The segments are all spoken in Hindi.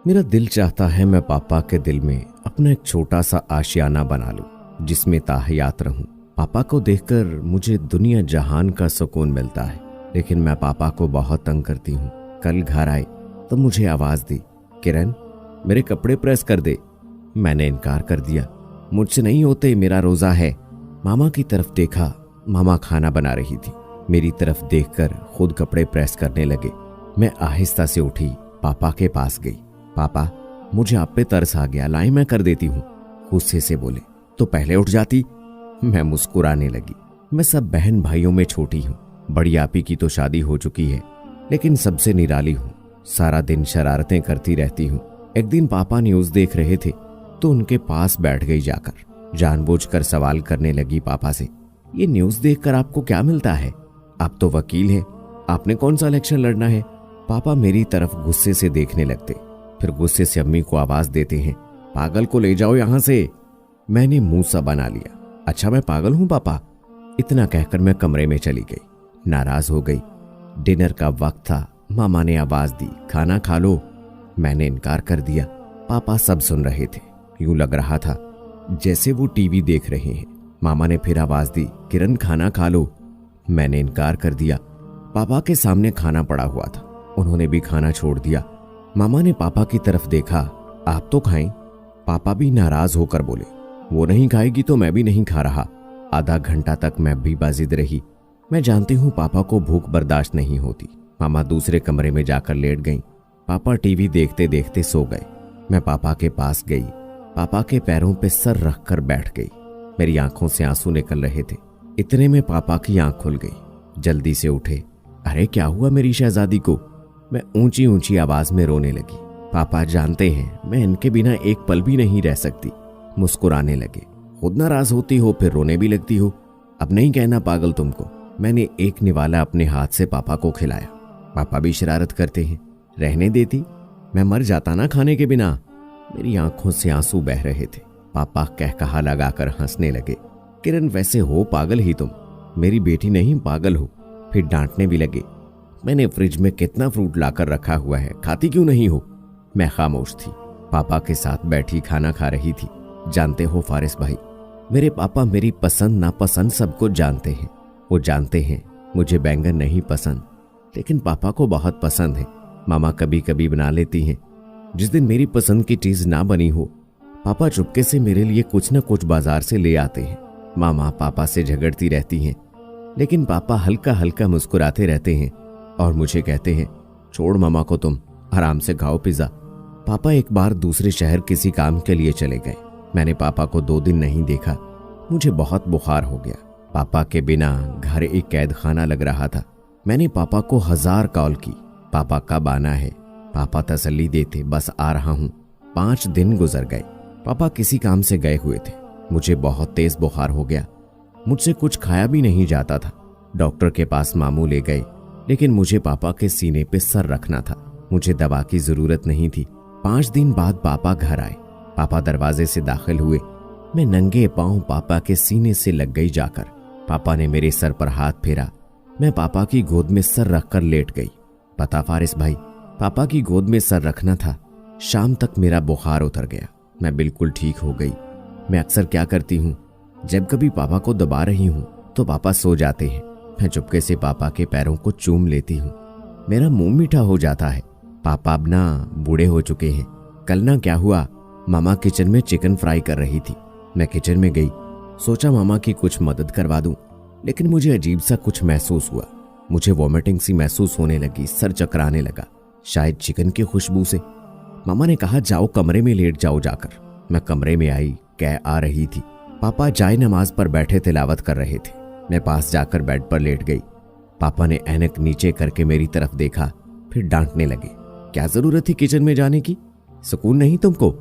मेरा दिल चाहता है मैं पापा के दिल में अपना एक छोटा सा आशियाना बना लूं, जिसमें ताहयात रहूं। पापा को देखकर मुझे दुनिया जहान का सुकून मिलता है, लेकिन मैं पापा को बहुत तंग करती हूँ। कल घर आए तो मुझे आवाज दी, किरण मेरे कपड़े प्रेस कर दे। मैंने इनकार कर दिया, मुझसे नहीं होते, मेरा रोजा है। मामा की तरफ देखा, मामा खाना बना रही थी। मेरी तरफ देखकर खुद कपड़े प्रेस करने लगे। मैं आहिस्ता से उठी, पापा के पास गई। पापा मुझे आप पे तरस आ गया, लाई मैं कर देती हूँ। गुस्से से बोले, तो पहले उठ जाती। मैं मुस्कुराने लगी। मैं सब बहन भाइयों में छोटी हूँ। बड़ी आपी की तो शादी हो चुकी है, लेकिन सबसे निराली हूँ। सारा दिन शरारतें करती रहती हूँ। एक दिन पापा न्यूज़ देख रहे थे तो उनके पास बैठ गई जाकर। जानबूझकर सवाल करने लगी पापा से, ये न्यूज़ देखकर आपको क्या मिलता है? आप तो वकील हैं, आपने कौन सा इलेक्शन लड़ना है? पापा मेरी तरफ गुस्से से देखने लगते, फिर गुस्से से अम्मी को आवाज देते हैं, पागल को ले जाओ यहां से। मैंने मुंह सा बना लिया, अच्छा मैं पागल हूं पापा? इतना कहकर मैं कमरे में चली गई। नाराज हो गई। डिनर का वक्त था। मामा ने आवाज दी, खाना खा लो। मैंने इनकार कर दिया। पापा सब सुन रहे थे। यूं लग रहा था जैसे वो टीवी देख रहे हैं। मामा ने फिर आवाज दी, किरण खाना खा लो। मैंने इनकार कर दिया। पापा के सामने खाना पड़ा हुआ था, उन्होंने भी खाना छोड़ दिया। मामा ने पापा की तरफ देखा, आप तो खाएं। पापा भी नाराज होकर बोले, वो नहीं खाएगी तो मैं भी नहीं खा रहा। आधा घंटा तक मैं भी बाजिद रही। मैं जानती हूँ पापा को भूख बर्दाश्त नहीं होती। मामा दूसरे कमरे में जाकर लेट गईं। पापा टीवी देखते देखते सो गए। मैं पापा के पास गई, पापा के पैरों पे सर रखकर बैठ गई। मेरी आंखों से आंसू निकल रहे थे। इतने में पापा की आंख खुल गई। जल्दी से उठे, अरे क्या हुआ मेरी शहजादी को? मैं ऊंची ऊंची आवाज में रोने लगी। पापा जानते हैं मैं इनके बिना एक पल भी नहीं रह सकती। मुस्कुराने लगे, खुद नाराज होती हो फिर रोने भी लगती हो। अब नहीं कहना पागल तुमको। मैंने एक निवाला अपने हाथ से पापा को खिलाया। पापा भी शरारत करते हैं, रहने देती? मैं मर जाता ना खाने के बिना। मेरी आंखों से आंसू बह रहे थे। पापा कहकहा लगाकर हंसने लगे, किरण वैसे हो पागल ही तुम, मेरी बेटी नहीं पागल हो। फिर डांटने भी लगे, मैंने फ्रिज में कितना फ्रूट लाकर रखा हुआ है, खाती क्यों नहीं हो? मैं खामोश थी। पापा के साथ बैठी खाना खा रही थी। जानते हो फारिस भाई, मेरे पापा मेरी पसंद नापसंद सबको जानते हैं। वो जानते हैं मुझे बैंगन नहीं पसंद, लेकिन पापा को बहुत पसंद है। मामा कभी कभी बना लेती हैं। जिस दिन मेरी पसंद की चीज ना बनी हो, पापा चुपके से मेरे लिए कुछ न कुछ बाजार से ले आते हैं। मामा पापा से झगड़ती रहती हैं, लेकिन पापा हल्का हल्का मुस्कुराते रहते हैं और मुझे कहते हैं, छोड़ मामा को, तुम आराम से खाओ पिज्जा। पापा एक बार दूसरे शहर किसी काम के लिए चले गए। मैंने पापा को 2 दिन नहीं देखा। मुझे बहुत बुखार हो गया। पापा के बिना घर एक कैद खाना लग रहा था। मैंने पापा को 1000 कॉल की, पापा कब आना है? पापा तसल्ली देते, बस आ रहा हूँ। 5 दिन गुजर गए। पापा किसी काम से गए हुए थे। मुझे बहुत तेज बुखार हो गया। मुझसे कुछ खाया भी नहीं जाता था। डॉक्टर के पास मामू ले गए, लेकिन मुझे पापा के सीने पे सर रखना था। मुझे दवा की जरूरत नहीं थी। 5 दिन बाद पापा घर आए। पापा दरवाजे से दाखिल हुए। मैं नंगे पांव पापा के सीने से लग गई जाकर। पापा ने मेरे सर पर हाथ फेरा। मैं पापा की गोद में सर रखकर लेट गई। पता फारिस भाई, पापा की गोद में सर रखना था। शाम तक मेरा बुखार उतर गया। मैं बिल्कुल ठीक हो गई। मैं अक्सर क्या करती हूँ, जब कभी पापा को दबा रही हूँ तो पापा सो जाते हैं। मैं चुपके से पापा के पैरों को चूम लेती हूँ। मेरा मुंह मीठा हो जाता है। पापा अब ना बूढ़े हो चुके हैं। कल ना क्या हुआ, मामा किचन में चिकन फ्राई कर रही थी। मैं किचन में गई, सोचा मामा की कुछ मदद करवा दूं, लेकिन मुझे अजीब सा कुछ महसूस हुआ। मुझे वॉमिटिंग सी महसूस होने लगी, सर चकराने लगा, शायद चिकन की खुशबू से। मामा ने कहा, जाओ कमरे में लेट जाओ जाकर। मैं कमरे में आई, कै आ रही थी। पापा जाए नमाज पर बैठे तिलावत कर रहे थे। मैं पास जाकर बेड पर लेट गई। पापा ने ऐनक नीचे करके मेरी तरफ देखा, फिर डांटने लगे, क्या जरूरत थी किचन में जाने की? सुकून नहीं तुमको?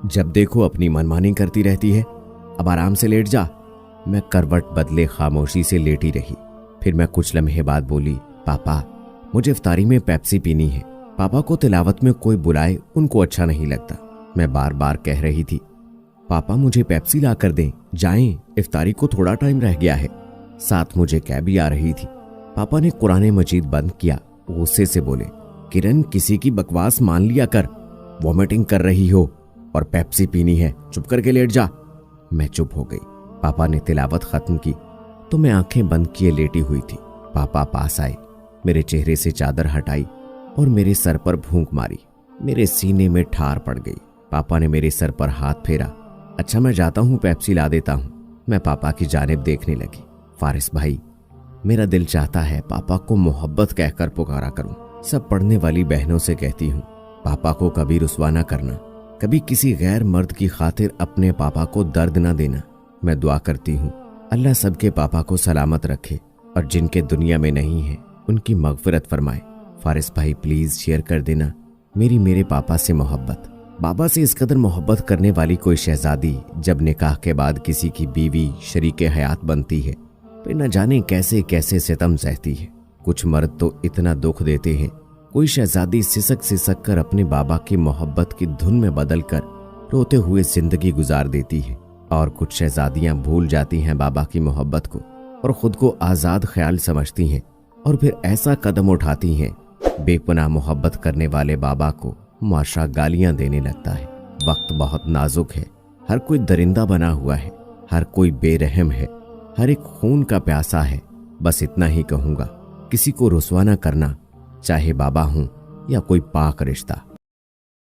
जब देखो अपनी मनमानी करती रहती है। अब आराम से लेट जा। मैं करवट बदले खामोशी से लेटी रही। फिर मैं कुछ लम्हे बाद बोली, पापा मुझे इफ्तारी में पेप्सी पीनी है। पापा को तिलावत में कोई बुलाए उनको अच्छा नहीं लगता। मैं बार बार कह रही थी, पापा मुझे पेप्सी ला कर दें, जाएं, इफ्तारी को थोड़ा टाइम रह गया है। साथ मुझे कैब भी आ रही थी। पापा ने कुरान मजीद बंद किया, गुस्से से बोले, किरण किसी की बकवास मान लिया कर, वॉमिटिंग कर रही हो और पेप्सी पीनी है, चुप करके लेट जा। मैं चुप हो गई। पापा ने तिलावत खत्म की तो मैं आंखें बंद किए लेटी हुई थी। पापा पास आए, मेरे चेहरे से चादर हटाई और मेरे सर पर फूंक मारी। मेरे सीने में ठार पड़ गई। पापा ने मेरे सर पर हाथ फेरा। अच्छा मैं जाता हूँ, पेप्सी ला देता हूँ। मैं पापा की जानिब देखने लगी। फारिस भाई, मेरा दिल चाहता है पापा को मोहब्बत कहकर पुकारा करूं। सब पढ़ने वाली बहनों से कहती हूँ, पापा को कभी रुसवा ना करना, कभी किसी गैर मर्द की खातिर अपने पापा को दर्द ना देना। मैं दुआ करती हूँ अल्लाह सबके पापा को सलामत रखे और जिनके दुनिया में नहीं है उनकी मगफिरत फरमाए। फारिस भाई प्लीज शेयर कर देना मेरे पापा से मोहब्बत। बाबा से इस कदर मोहब्बत करने वाली कोई शहजादी जब निकाह के बाद किसी की बीवी शरीके हयात बनती है फिर न जाने कैसे कैसे सितम सहती है। कुछ मर्द तो इतना दुख देते हैं, कोई शहजादी सिसक सिसक कर अपने बाबा की मोहब्बत की धुन में बदल कर रोते हुए जिंदगी गुजार देती है। और कुछ शहजादियां भूल जाती हैं बाबा की मोहब्बत को और खुद को आज़ाद ख्याल समझती हैं और फिर ऐसा कदम उठाती हैं, बेपनाह मोहब्बत करने वाले बाबा को माशा गालियां देने लगता है। वक्त बहुत नाजुक है, हर कोई दरिंदा बना हुआ है, हर कोई बेरहम है, हर एक खून का प्यासा है। बस इतना ही कहूंगा, किसी को रुसवा ना करना, चाहे बाबा हूं या कोई पाक रिश्ता।